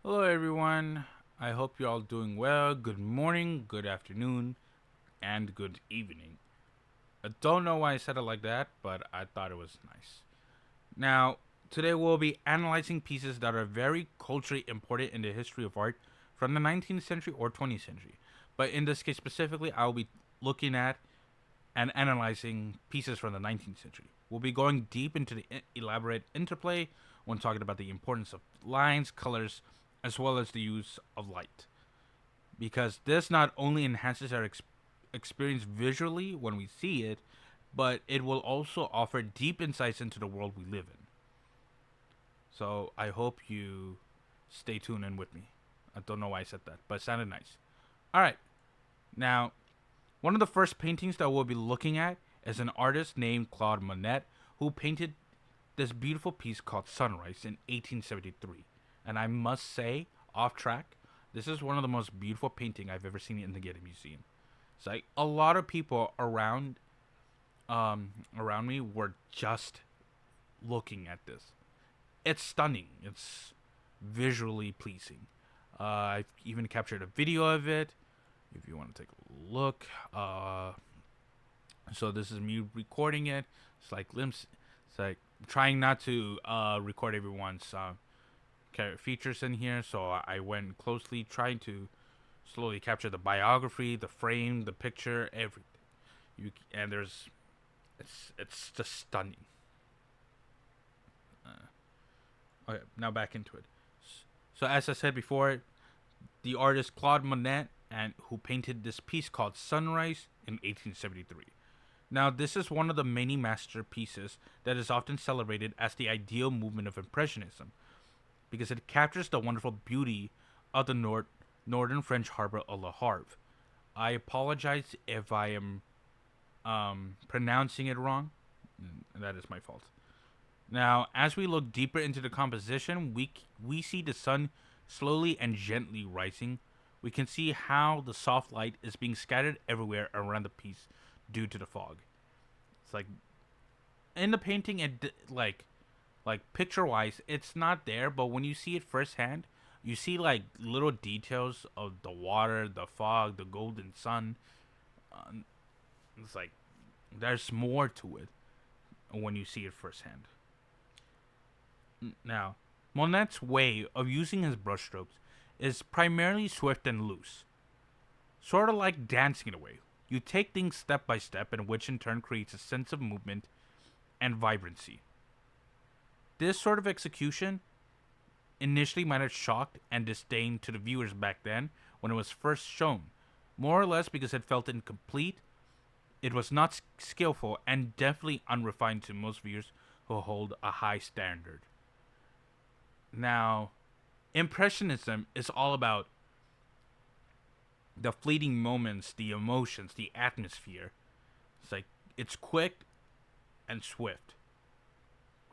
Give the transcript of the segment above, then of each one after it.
Hello, everyone. I hope you're all doing well. Good morning, good afternoon, and good evening. I don't know why I said it like that, but I thought it was nice. Now, today we'll be analyzing pieces that are very culturally important in the history of art from the 19th century or 20th century. But in this case specifically, I'll be looking at and analyzing pieces from the 19th century. We'll be going deep into the elaborate interplay when talking about the importance of lines, colors, as well as the use of light. Because this not only enhances our experience visually when we see it, but it will also offer deep insights into the world we live in. So I hope you stay tuned in with me. I don't know why I said that, but it sounded nice. All right. Now, one of the first paintings that we'll be looking at is an artist named Claude Monet who painted this beautiful piece called Sunrise in 1873. And I must say, off track, this is one of the most beautiful painting I've ever seen in the Getty Museum. It's like a lot of people around me were just looking at this. It's stunning. It's visually pleasing. I've even captured a video of it. If you want to take a look, so this is me recording it. It's like glimpse. It's like trying not to record everyone's features in here. So I went closely trying to slowly capture the biography, the frame, the picture, everything. And there's it's just stunning. Okay, now back into it. So as I said before, the artist Claude Monet and who painted this piece called Sunrise in 1873. Now, this is one of the many masterpieces that is often celebrated as the ideal movement of Impressionism because it captures the wonderful beauty of the northern French harbor of Le Havre. I apologize if I am pronouncing it wrong. That is my fault. Now, as we look deeper into the composition, we see the sun slowly and gently rising. We can see how the soft light is being scattered everywhere around the piece due to the fog. It's like in the painting, like picture wise, it's not there, but when you see it firsthand, you see like little details of the water, the fog, the golden sun. Uh, it's like there's more to it when you see it firsthand. Now, Monet's way of using his brushstrokes is primarily swift and loose, sort of like dancing away. You take things step by step, and which in turn creates a sense of movement and vibrancy. This sort of execution initially might have shocked and disdained to the viewers back then when it was first shown, more or less because it felt incomplete, it was not skillful, and definitely unrefined to most viewers who hold a high standard. Now, Impressionism is all about the fleeting moments, the emotions, the atmosphere. It's like it's quick and swift.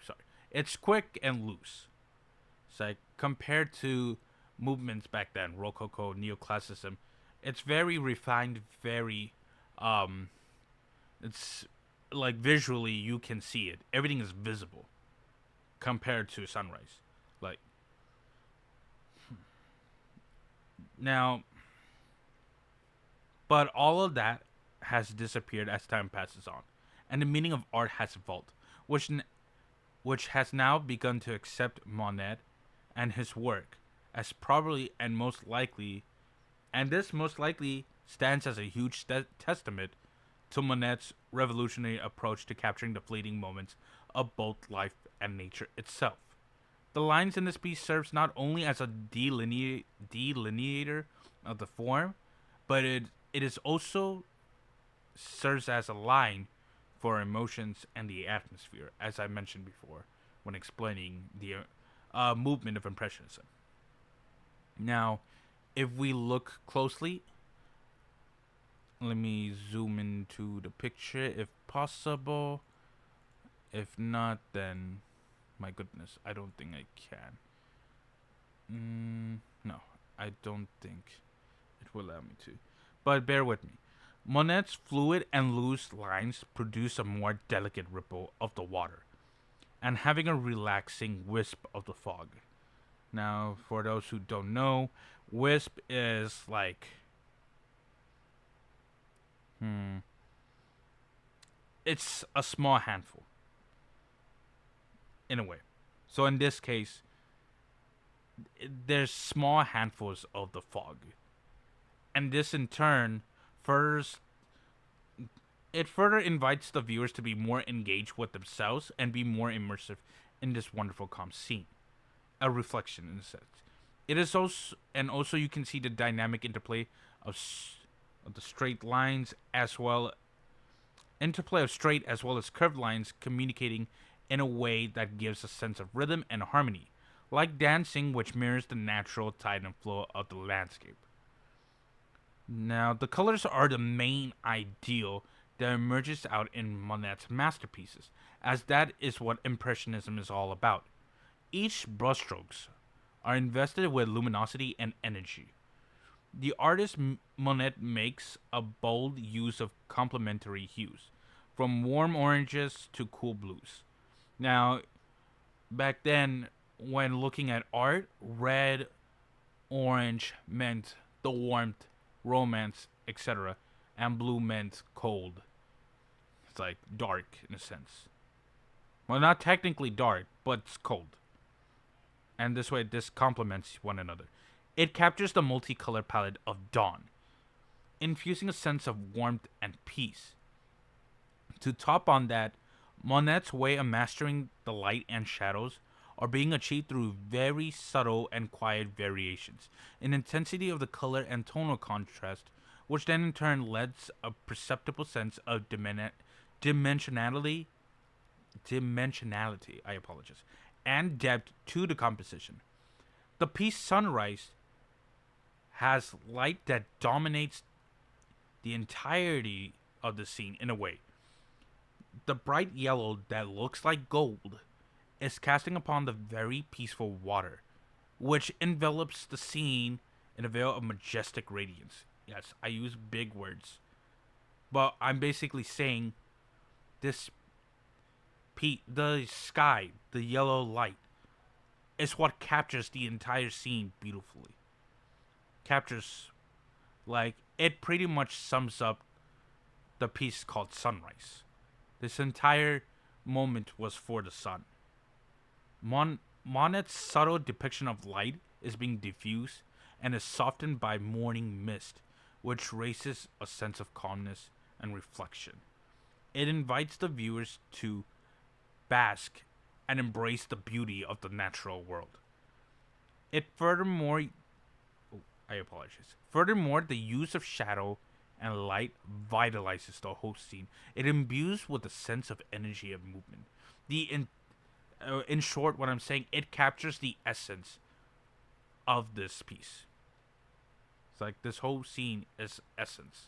Sorry, it's quick and loose. It's like compared to movements back then, Rococo, Neoclassicism, it's very refined, very um, it's like visually you can see it. Everything is visible compared to Sunrise. Like now, but all of that has disappeared as time passes on, and the meaning of art has evolved, which has now begun to accept Monet and his work as probably and most likely, and this most likely stands as a huge testament to Monet's revolutionary approach to capturing the fleeting moments of both life and nature itself. The lines in this piece serves not only as a delineator of the form, but it is also serves as a line for emotions and the atmosphere, as I mentioned before when explaining the movement of Impressionism. Now, if we look closely, let me zoom into the picture if possible. If not, then my goodness, I don't think I can. No, I don't think it will allow me to. But bear with me. Monet's fluid and loose lines produce a more delicate ripple of the water, and having a relaxing wisp of the fog. Now, for those who don't know, wisp is like, hmm, it's a small handful in a way. So in this case, there's small handfuls of the fog, and this in turn furthers it further invites the viewers to be more engaged with themselves and be more immersive in this wonderful calm scene. A reflection in a sense. It is also you can see the dynamic interplay of, of the straight lines as well interplay of straight as well as curved lines communicating in a way that gives a sense of rhythm and harmony, like dancing, which mirrors the natural tide and flow of the landscape. Now, the colors are the main ideal that emerges out in Monet's masterpieces, as that is what Impressionism is all about. Each brushstrokes are invested with luminosity and energy. The artist Monet makes a bold use of complementary hues, from warm oranges to cool blues. Now, back then, when looking at art, red, orange meant the warmth, romance, etc., and blue meant cold. It's like dark in a sense. Well, not technically dark, but it's cold. And this way, this complements one another. It captures the multicolor palette of dawn, infusing a sense of warmth and peace. To top on that, Monet's way of mastering the light and shadows are being achieved through very subtle and quiet variations in intensity of the color and tonal contrast, which then in turn lends a perceptible sense of dimensionality, I apologize, and depth to the composition. The piece Sunrise has light that dominates the entirety of the scene in a way. The bright yellow that looks like gold is casting upon the very peaceful water, which envelops the scene in a veil of majestic radiance. Yes, I use big words, but I'm basically saying this the sky, the yellow light, is what captures the entire scene beautifully. Captures, like, it pretty much sums up the piece called Sunrise. This entire moment was for the sun. Monet's subtle depiction of light is being diffused and is softened by morning mist, which raises a sense of calmness and reflection. It invites the viewers to bask and embrace the beauty of the natural world. It furthermore, I apologize. Furthermore, the use of shadow and light vitalizes the whole scene. It imbues with a sense of energy and movement. In short, what I'm saying, it captures the essence of this piece. It's like this whole scene is essence.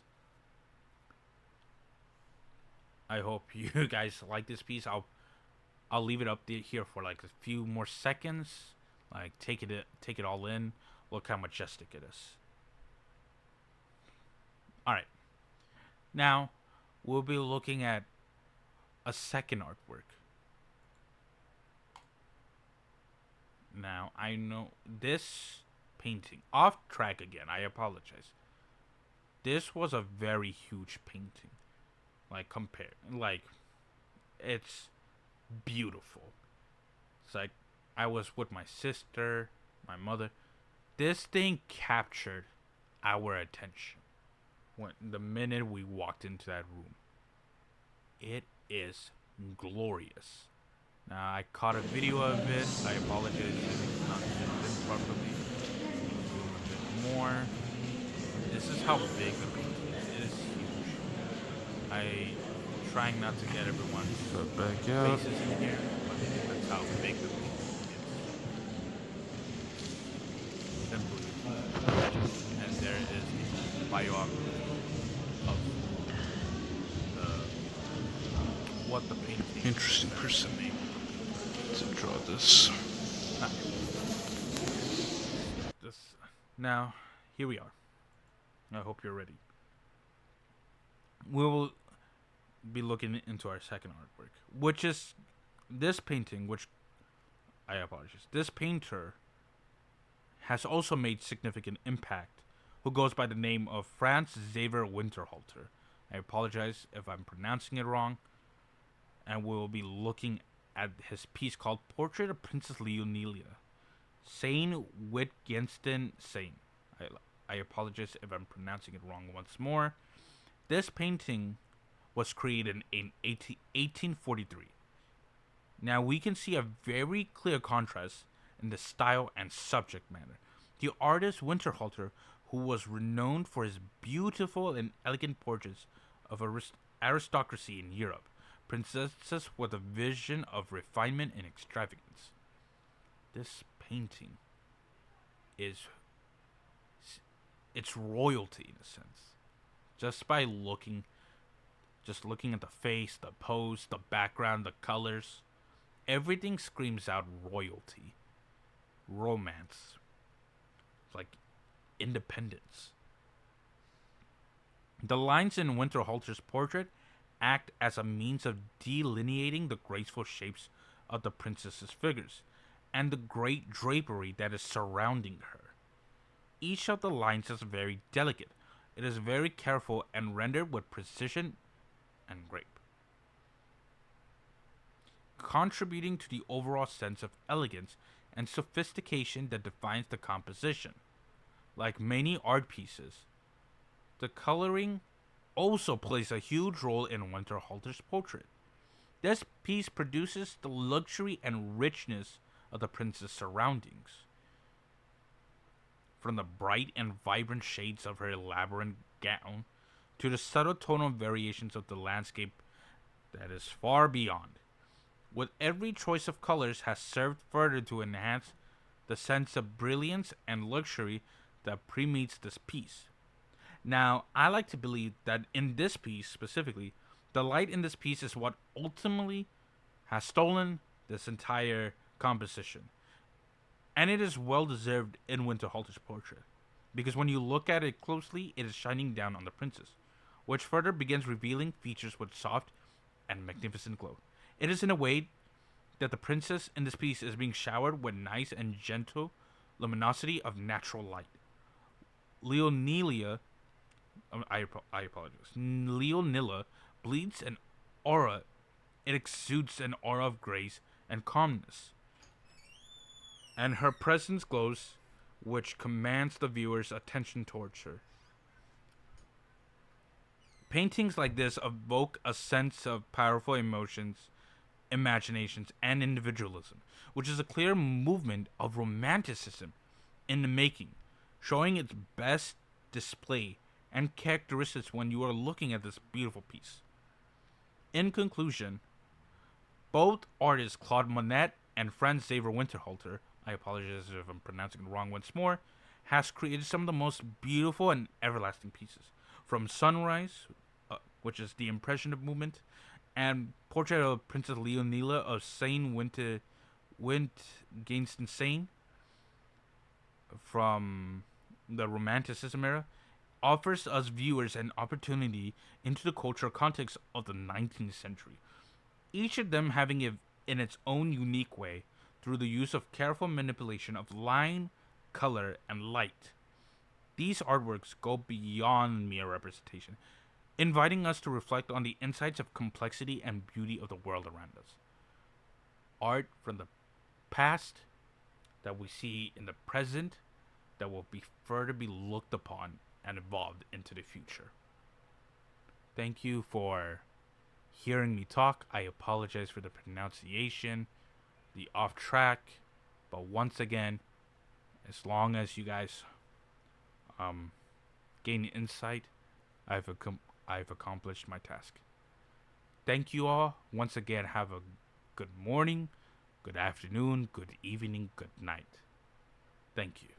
I hope you guys like this piece. I'll leave it up here for like a few more seconds. Like take it all in. Look how majestic it is. All right. Now we'll be looking at a second artwork. Now I know this painting off track again. I apologize. This was a very huge painting. It's beautiful. It's like I was with my sister, my mother. This thing captured our attention when the minute we walked into that room. It is glorious. Now I caught a video of it. I apologize if it's not zoomed in properly. Zoom a bit more. This is how big the painting is. It is huge. I trying not to get everyone's faces in here, but that's how big the painting is. Simply gorgeous. And there is the biography of what the painting. Interesting person to draw this. Now, here we are. I hope you're ready. We will be looking into our second artwork, which is this painting, which I apologize. This painter has also made significant impact, who goes by the name of Franz Xaver Winterhalter. I apologize if I'm pronouncing it wrong, and we will be looking at his piece called Portrait of Princess Leonilla, Seine Wittgenstein Seine. I apologize if I'm pronouncing it wrong once more. This painting was created in 1843. Now we can see a very clear contrast in the style and subject matter. The artist Winterhalter, who was renowned for his beautiful and elegant portraits of aristocracy in Europe, princesses with a vision of refinement and extravagance. This painting is it's royalty in a sense. Just by looking at the face, the pose, the background, the colors, everything screams out royalty, romance, like independence. The lines in Winterhalter's portrait act as a means of delineating the graceful shapes of the princess's figures and the great drapery that is surrounding her. Each of the lines is very delicate. It is very careful and rendered with precision and grape, contributing to the overall sense of elegance and sophistication that defines the composition. Like many art pieces, the coloring also plays a huge role in Winterhalter's portrait. This piece produces the luxury and richness of the prince's surroundings. From the bright and vibrant shades of her elaborate gown to the subtle tonal variations of the landscape that is far beyond. With every choice of colors has served further to enhance the sense of brilliance and luxury that permeates this piece. Now, I like to believe that in this piece specifically, the light in this piece is what ultimately has stolen this entire composition. And it is well deserved in Winterhalter's portrait, because when you look at it closely, it is shining down on the princess, which further begins revealing features with soft and magnificent glow. It is in a way that the princess in this piece is being showered with nice and gentle luminosity of natural light. Leonilla, I apologize. Leonilla bleeds an aura. It exudes an aura of grace and calmness, and her presence glows, which commands the viewer's attention towards her. Paintings like this evoke a sense of powerful emotions, imaginations, and individualism, which is a clear movement of romanticism in the making, showing its best display and characteristics when you are looking at this beautiful piece. In conclusion, both artists Claude Monet and Franz Xaver Winterhalter, I apologize if I'm pronouncing it wrong once more, has created some of the most beautiful and everlasting pieces. From Sunrise, which is the Impressionist movement, and Portrait of Princess Leonilla of Seine Wittgenstein Seine from the Romanticism era, offers us viewers an opportunity into the cultural context of the 19th century, each of them having it in its own unique way through the use of careful manipulation of line, color, and light. These artworks go beyond mere representation, inviting us to reflect on the insights of complexity and beauty of the world around us. Art from the past that we see in the present that will be further be looked upon and evolved into the future. Thank you for hearing me talk. I apologize for the pronunciation, the off track, but once again, as long as you guys gain insight, I've accomplished my task. Thank you all. Once again, have a good morning, good afternoon, good evening, good night. Thank you.